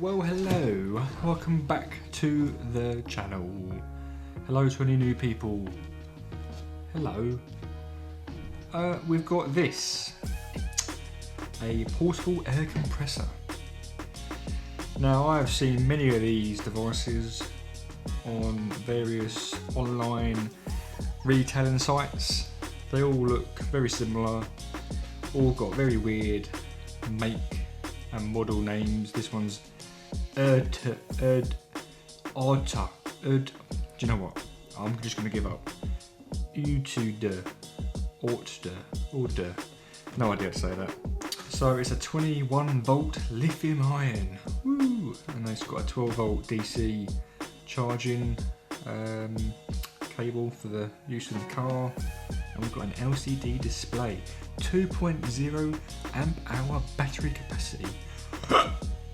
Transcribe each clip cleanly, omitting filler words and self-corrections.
Well, hello, welcome back to the channel. Hello to any new people. Hello. We've got this, a portable air compressor. Now, I've seen many of these devices on various online retailing sites. They all look very similar, all got very weird make and model names. This one's Autder. Do you know what? I'm just going to give up. Autder. No idea how to say that. So it's a 21 volt lithium ion. Woo! And it's got a 12 volt DC charging cable for the use in the car. And we've got an LCD display. 2.0 amp hour battery capacity.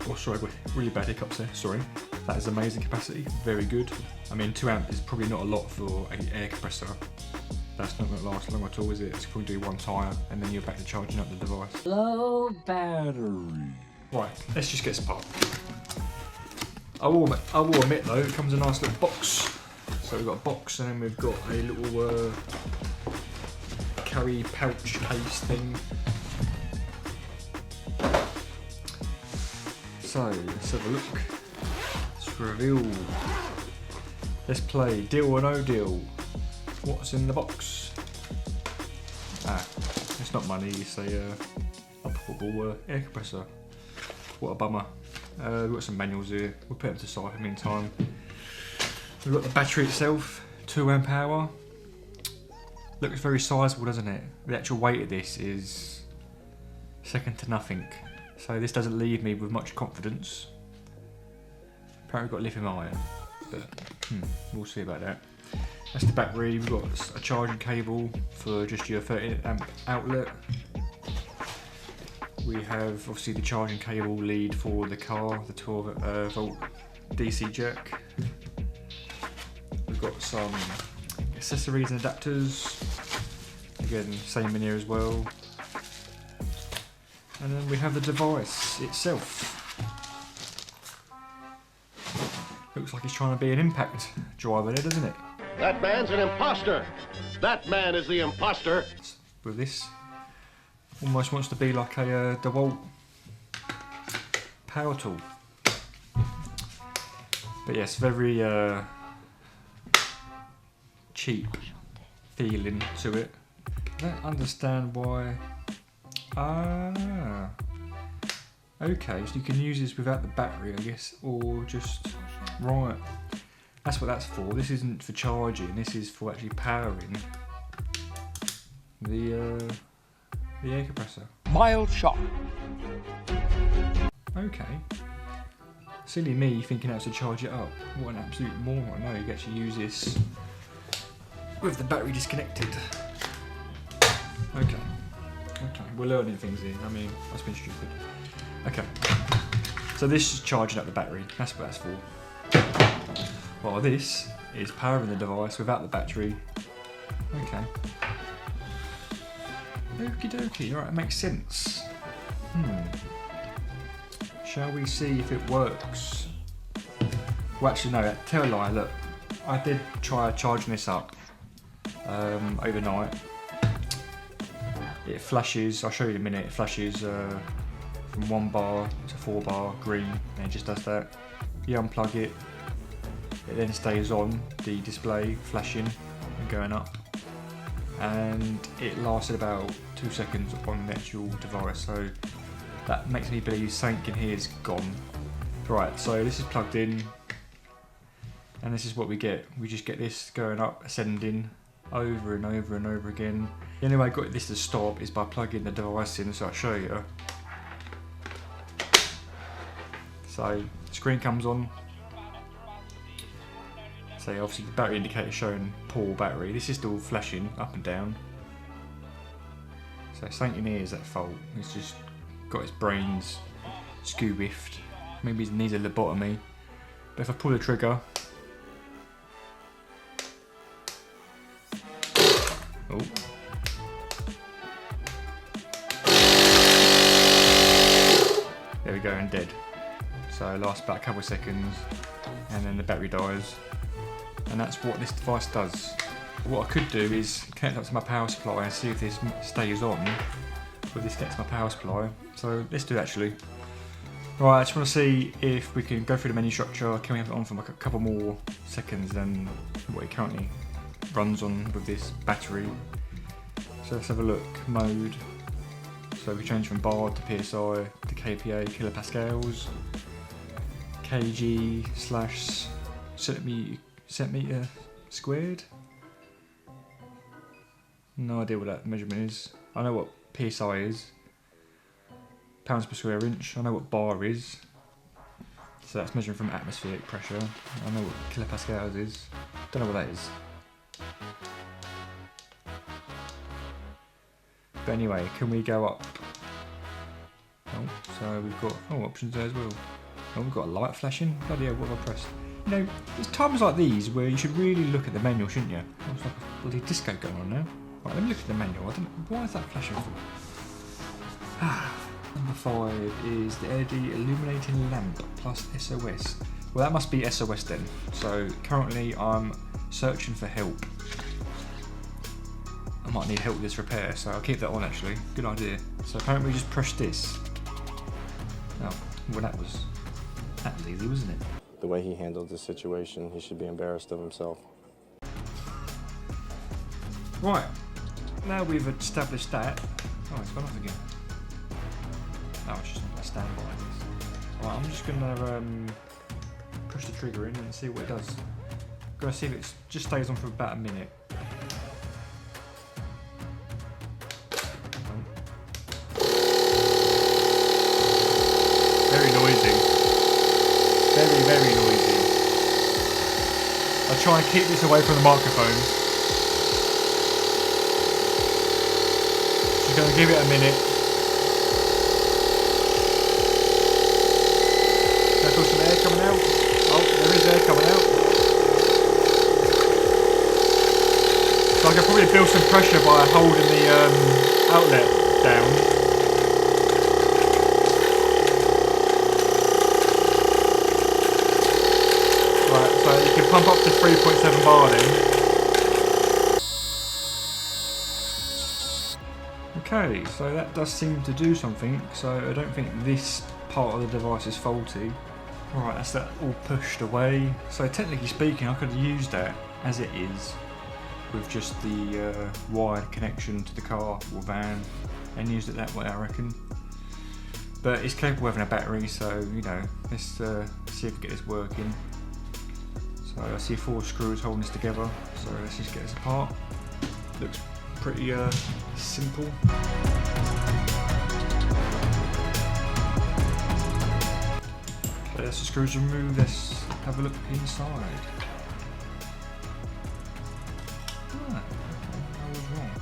Oh, sorry, really bad hiccups there, sorry. That is amazing capacity, very good. I mean, 2 amp is probably not a lot for an air compressor. That's not going to last long at all, is it? It's probably do one tyre and then you're back to charging up the device. Low battery. Right, let's just get started. I will admit though, it comes in a nice little box. So we've got a box and then we've got a little carry pouch case thing. So, let's have a look. Let's reveal. Let's play Deal or No Deal. What's in the box? It's not money, it's a portable air compressor. What a bummer. We've got some manuals here, we'll put them to the side for the meantime. We've got the battery itself, 2 amp hour. Looks very sizable, doesn't it? The actual weight of this is second to nothing. So this doesn't leave me with much confidence. Apparently we've got lithium ion, but we'll see about that. That's the battery. We've got a charging cable for just your 30 amp outlet. We have obviously the charging cable lead for the car, the 12 volt DC jack. We've got some accessories and adapters. Again, same in here as well. And then we have the device itself. Looks like it's trying to be an impact driver there, doesn't it? That man's an imposter. That man is the imposter. With this, almost wants to be like a DeWalt power tool. But yes, very cheap feeling to it. I don't understand why. Okay, so you can use this without the battery, I guess, or just, right, that's what that's for. This isn't for charging, this is for actually powering the air compressor. Mild shock. Okay. Silly me thinking how to charge it up. What an absolute moron. No, you can actually use this with the battery disconnected. Okay. Okay, we're learning things here. I mean, that's been stupid. Okay, so this is charging up the battery. That's what that's for. Well, this is powering the device without the battery. Okay. Okie dokie, alright, it makes sense. Shall we see if it works? Well, actually, no, tell a lie, look. I did try charging this up overnight. It flashes, I'll show you in a minute, it flashes from 1 bar to 4 bar green, and it just does that. You unplug it, it then stays on the display, flashing and going up, and it lasted about 2 seconds on the actual device, so that makes me believe something in here is gone. Right, so this is plugged in, and this is what we get. We just get this going up, ascending, over and over and over again. The only way I got this to stop is by plugging the device in, so I'll show you. So, screen comes on. So obviously the battery indicator showing poor battery. This is still flashing up and down. So something in here is at fault. It's just got his brains skew-whiffed. Maybe he needs a lobotomy. But if I pull the trigger, oh. There we go, and dead. so it lasts about a couple of seconds and then the battery dies. And that's what this device does. What I could do is connect up to my power supply and see if this stays on with this connect to my power supply. So let's do it actually. Right, I just want to see if we can go through the menu structure. Can we have it on for like a couple more seconds than what it currently runs on with this battery? So let's have a look. Mode. So we change from bar to PSI to kPa, kilopascals, kg slash centimeter squared. No idea what that measurement is. I know what PSI is. Pounds per square inch. I know what bar is. So that's measuring from atmospheric pressure. I know what kilopascals is. Don't know what that is. But anyway, can we go up? Oh, so we've got options there as well. Oh, we've got a light flashing. Bloody hell, what have I pressed? You know, it's times like these where you should really look at the manual, shouldn't you? Oh, it's like a bloody disco going on now. Right, let me look at the manual. I don't know, why is that flashing for? Number 5 is the LED illuminating lamp plus SOS. Well, that must be SOS then. So currently I'm searching for help. I might need help with this repair, so I'll keep that on actually. Good idea. So apparently we just press this. Oh, well that was easy, wasn't it? The way he handled the situation, he should be embarrassed of himself. Right, now we've established that. Oh, it's gone off again. Oh, it's just a standby. Right, I'm just gonna push the trigger in and see what it does. Gonna see if it just stays on for about a minute. Very noisy. Very noisy. I'll try and keep this away from the microphone. Just gonna give it a minute. There's some air coming out. Oh, there is air coming out. So I can probably build some pressure by holding the outlet down. Right, so you can pump up to 3.7 bar then. Okay, so that does seem to do something, so I don't think this part of the device is faulty. Right, that's that all pushed away. So technically speaking, I could have used that as it is with just the wired connection to the car or van and used it that way, I reckon. But it's capable of having a battery, so you know, let's see if we get this working. So I see 4 screws holding this together, so let's just get this apart. Looks pretty simple. Okay, that's the screws removed, let's have a look inside. Ah, okay, I was wrong.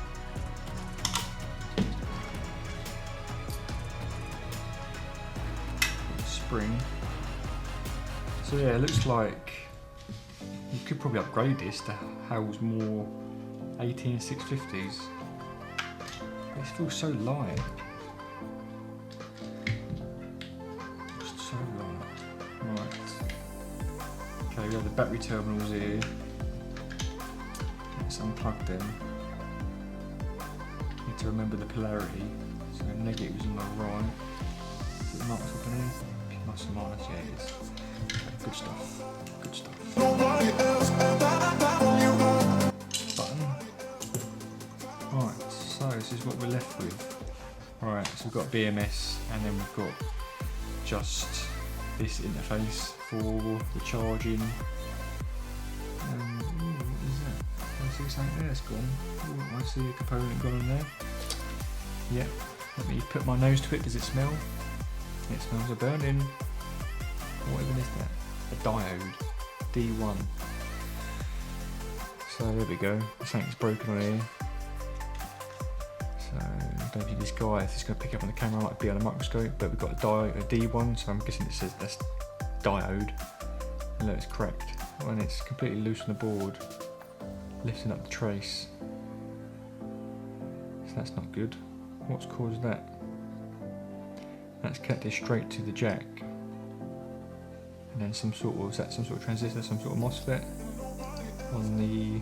Spring. So yeah, it looks like you could probably upgrade this to house more 18650s. This feels so light. Just so light. Right. Okay, we have the battery terminals here. Let's unplug them. Need to remember the polarity. So negative is on the right. Is it minus up in here? Plus and minus, yeah it is. Okay, good stuff. Good stuff. Button. Right, so this is what we're left with. Right, so we've got BMS and then we've got just this interface for the charging. What is that? I see something there, it's gone. Ooh, I see a component gone in there. Yep, let me put my nose to it. Does it smell? It smells of burning. What even is that? A diode. D1. So there we go. Something's broken on here. So I don't think this guy, if it's going to pick up on the camera, might be on a microscope, but we've got a D1, so I'm guessing it says that's diode. And look, it's cracked. And it's completely loose on the board, lifting up the trace. So that's not good. What's caused that? That's connected straight to the jack. and then some sort of transistor, some sort of MOSFET on the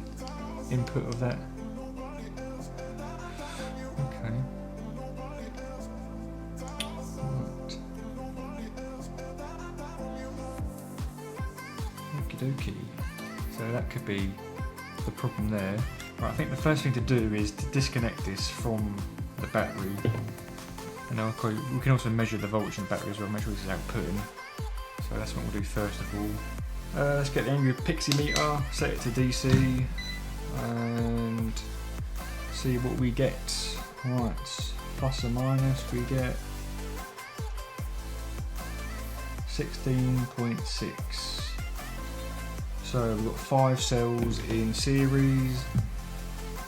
input of that. Okay. Right. Okie dokie. So that could be the problem there. Right, I think the first thing to do is to disconnect this from the battery. And now we can also measure the voltage in the battery as well, make sure this is outputting. So that's what we'll do first of all. Let's get the angry pixie meter, set it to DC, and see what we get. Right, plus or minus, we get 16.6. So we've got 5 cells in series,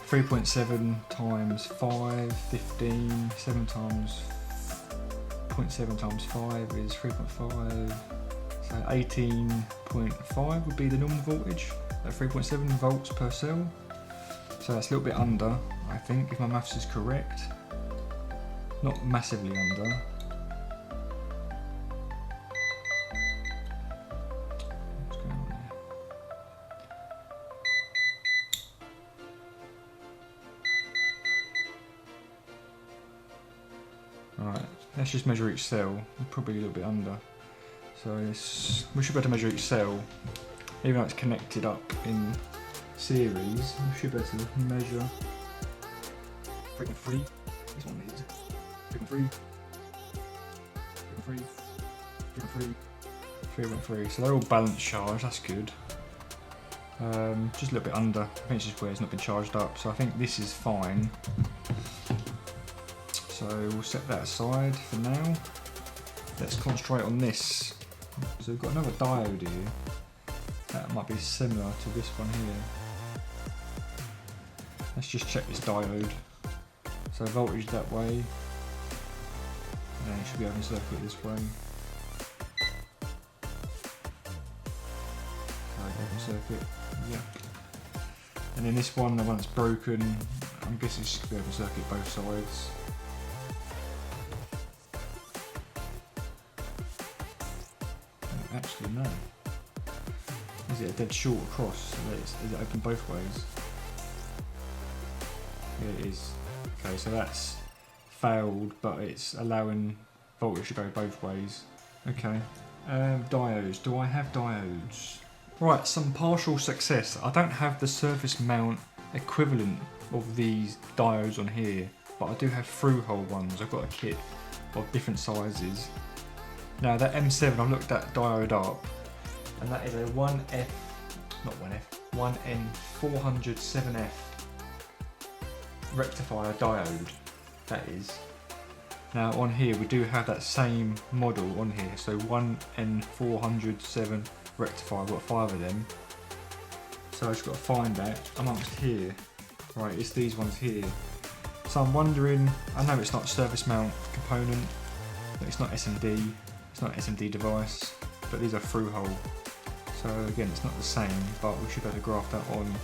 3.7 times 5, 15, 7 times 0.7 times 5 is 3.5, so 18.5 would be the normal voltage at 3.7 volts per cell. So that's a little bit under, I think, if my maths is correct. Not massively under. Alright, let's just measure each cell, probably a little bit under. So we should be able to measure each cell, even though it's connected up in series, we should be able to measure 3.3, this one is 3.3, 3.3, 3.3, 3.3, so they're all balanced charge, that's good. Just a little bit under, I think it's just where it's not been charged up, so I think this is fine. So we'll set that aside for now. Let's concentrate on this. So we've got another diode here. That might be similar to this one here. Let's just check this diode. So voltage that way. And then it should be open circuit this way. So open circuit, yeah. And then this one, the one that's broken, I'm guessing it's going to be open circuit both sides. Actually no. Is it a dead short across? Is it open both ways? Yeah, it is. Okay, so that's failed, but it's allowing voltage to go both ways. Okay. Diodes. Do I have diodes? Right, some partial success. I don't have the surface mount equivalent of these diodes on here, but I do have through-hole ones. I've got a kit of different sizes. Now that M7, I've looked that diode up, and that is a 1N407F rectifier diode, that is. Now on here we do have that same model on here, so 1N407 rectifier, I've got 5 of them. So I've just got to find that amongst here. Right, it's these ones here. So I'm wondering, I know it's not surface mount component, it's not SMD. It's not an SMD device, but these are through hole. So again, it's not the same, but we should be able to graph that on.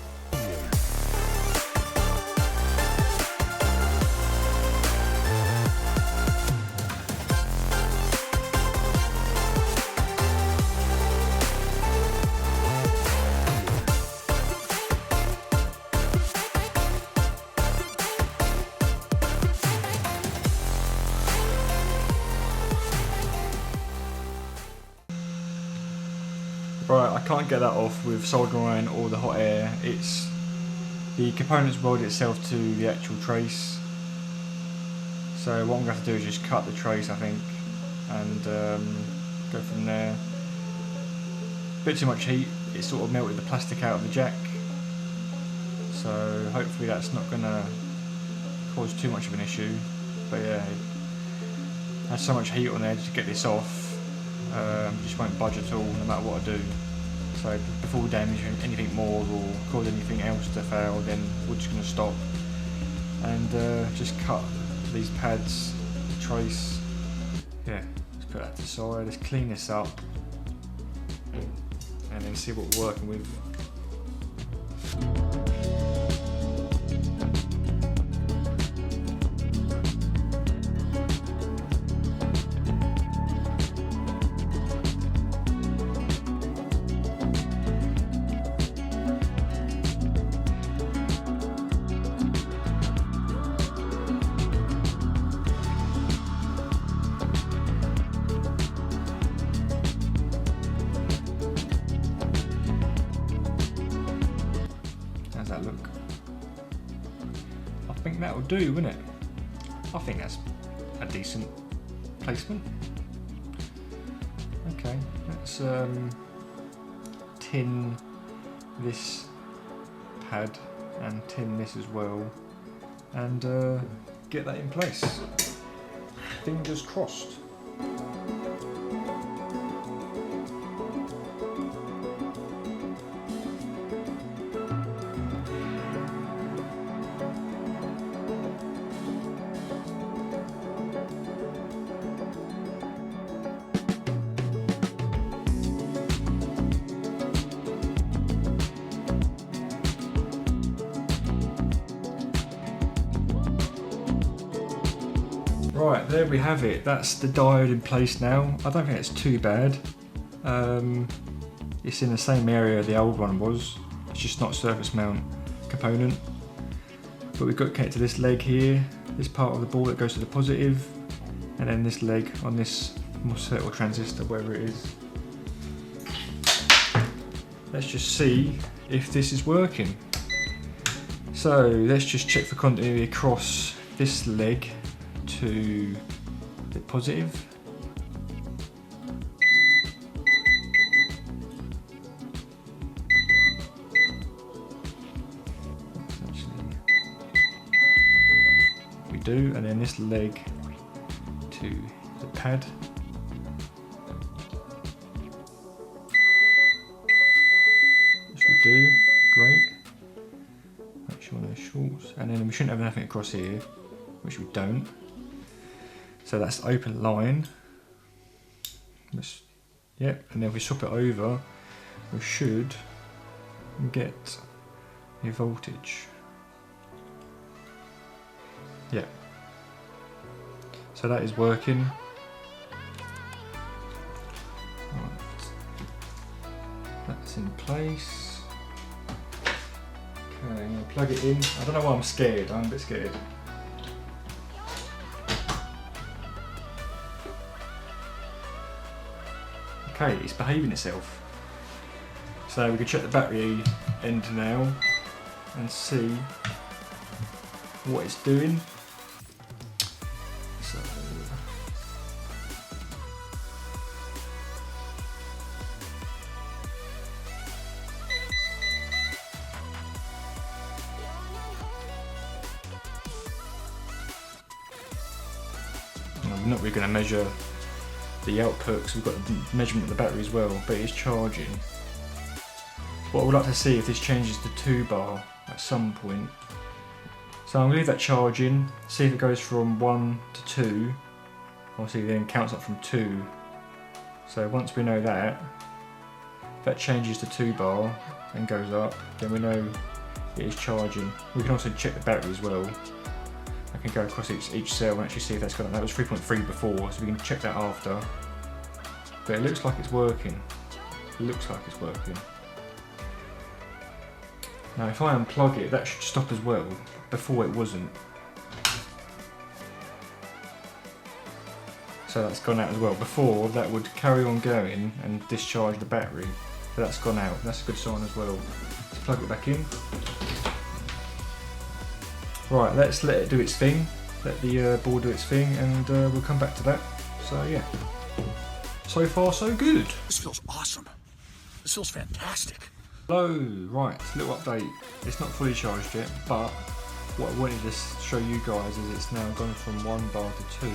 Right, I can't get that off with soldering iron or the hot air. It's the components weld itself to the actual trace. So what I'm going to have to do is just cut the trace, I think, and go from there. A bit too much heat, it sort of melted the plastic out of the jack. So hopefully that's not going to cause too much of an issue. But yeah, it has so much heat on there to get this off. Just won't budge at all, no matter what I do. So before we damage anything more or cause anything else to fail, then we're just going to stop and just cut these pads, the trace. Yeah, let's put that to the side, let's clean this up and then see what we're working with. How's that look? I think that'll do, wouldn't it? I think that's a decent placement. Okay, let's tin this pad and tin this as well, and get that in place. Fingers crossed. Right, there we have it. That's the diode in place now. I don't think it's too bad. It's in the same area the old one was. It's just not a surface mount component. But we've got connected to this leg here, this part of the board that goes to the positive, and then this leg on this MOSFET or transistor, wherever it is. Let's just see if this is working. So let's just check for continuity across this leg to the positive. We do, and then this leg to the pad. This we do, great. Make sure no shorts, and then we shouldn't have nothing across here, which we don't. So that's open line. Yep, and then if we swap it over, we should get a voltage. Yep. So that is working. Right. That's in place. Okay, I'm going to plug it in. I don't know why I'm scared. I'm a bit scared. Okay, it's behaving itself. So we can check the battery end now and see what it's doing. So I'm not really going to measure the output because we've got the measurement of the battery as well, but it's charging. What I would like to see if this changes to 2 bar at some point. So I'm going to leave that charging, see if it goes from 1 to 2. Obviously then counts up from 2. So once we know that, if that changes to 2 bar and goes up, then we know it is charging. We can also check the battery as well. I can go across each cell and actually see if that's got, that was 3.3 before, so we can check that after. But it looks like it's working. It looks like it's working. Now if I unplug it, that should stop as well. Before it wasn't. So that's gone out as well. Before that would carry on going and discharge the battery. But that's gone out. That's a good sign as well. Let's plug it back in. Right, let's let it do its thing, let the board do its thing, and we'll come back to that. So yeah, so far so good. This feels awesome. This feels fantastic. Hello, right, little update. It's not fully charged yet, but what I wanted to show you guys is it's now gone from 1 bar to 2.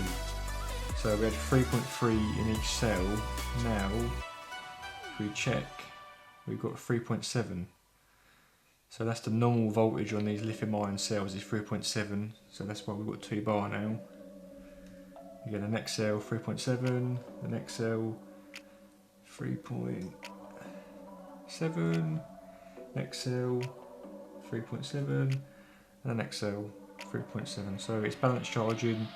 So we had 3.3 in each cell. Now, if we check, we've got 3.7. So that's the normal voltage on these lithium-ion cells is 3.7. So that's why we've got 2 bar now. You get the next cell 3.7, the next cell 3.7, next cell 3.7, and the next cell 3.7. So it's balance charging,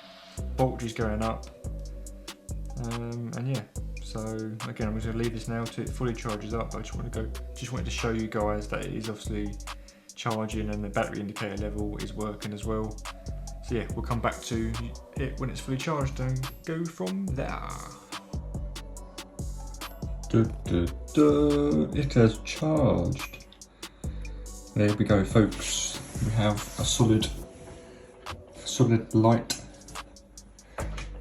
voltage is going up, and yeah. So again, I'm just going to leave this now till it fully charges up. I just wanted to show you guys that it is obviously charging and the battery indicator level is working as well. So yeah, we'll come back to it when it's fully charged and go from there. It has charged. There we go, folks. We have a solid light.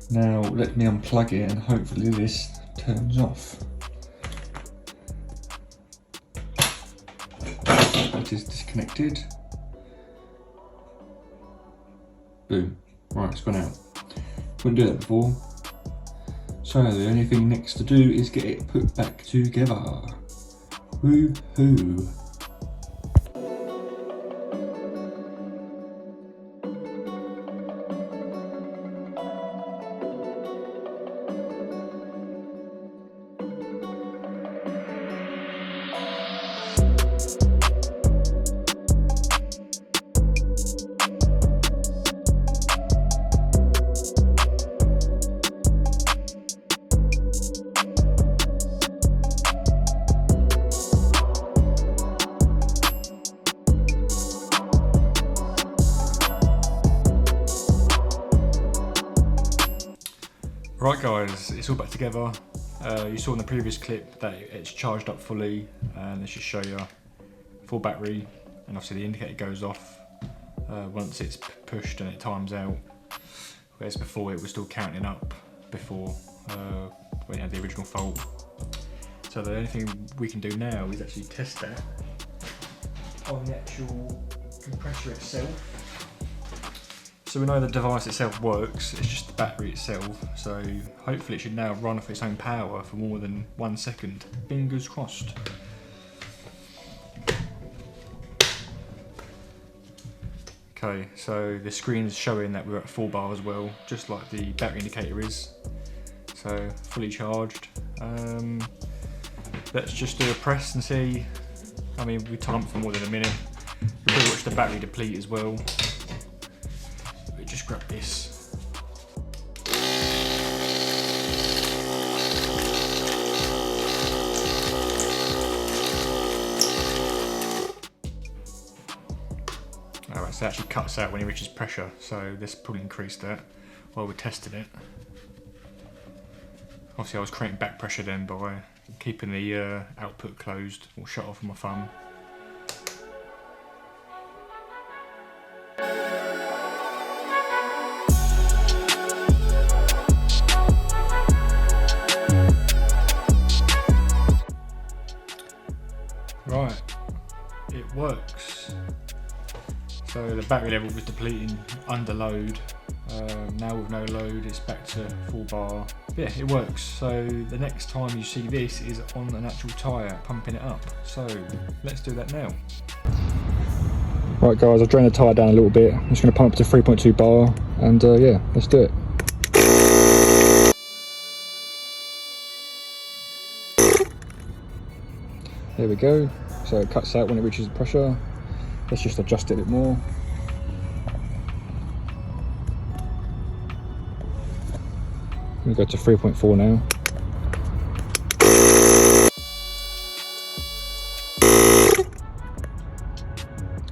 Now let me unplug it and hopefully this turns off. It is disconnected. Boom. Right, it's gone out. Couldn't do that before. So the only thing next to do is get it put back together. Woohoo! Right guys, it's all back together. You saw in the previous clip that it's charged up fully, and let's just show you full battery, and obviously the indicator goes off once it's pushed and it times out, whereas before it was still counting up before when it had the original fault. So the only thing we can do now is actually test that on the actual compressor itself. So we know the device itself works, it's just the battery itself, so hopefully it should now run off its own power for more than 1 second. Fingers crossed. Okay, so the screen is showing that we're at full bar as well, just like the battery indicator is. So fully charged. Let's just do a press and see. I mean, we time for more than a minute. We'll watch the battery deplete as well. Just grab this. Alright, so it actually cuts out when it reaches pressure, so this probably increased that while we're testing it. Obviously I was creating back pressure then by keeping the output closed or shut off with my thumb. Right, it works. So the battery level was depleting under load. Now with no load, it's back to full bar. Yeah, it works. So the next time you see this is on an actual tyre, pumping it up. So let's do that now. Right guys, I've drained the tyre down a little bit. I'm just going to pump up to 3.2 bar and yeah, let's do it. There we go. So it cuts out when it reaches the pressure. Let's just adjust it a bit more. We go to 3.4 now.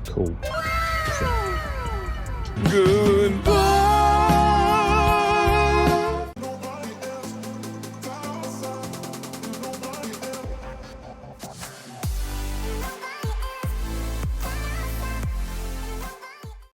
Cool. Goodbye.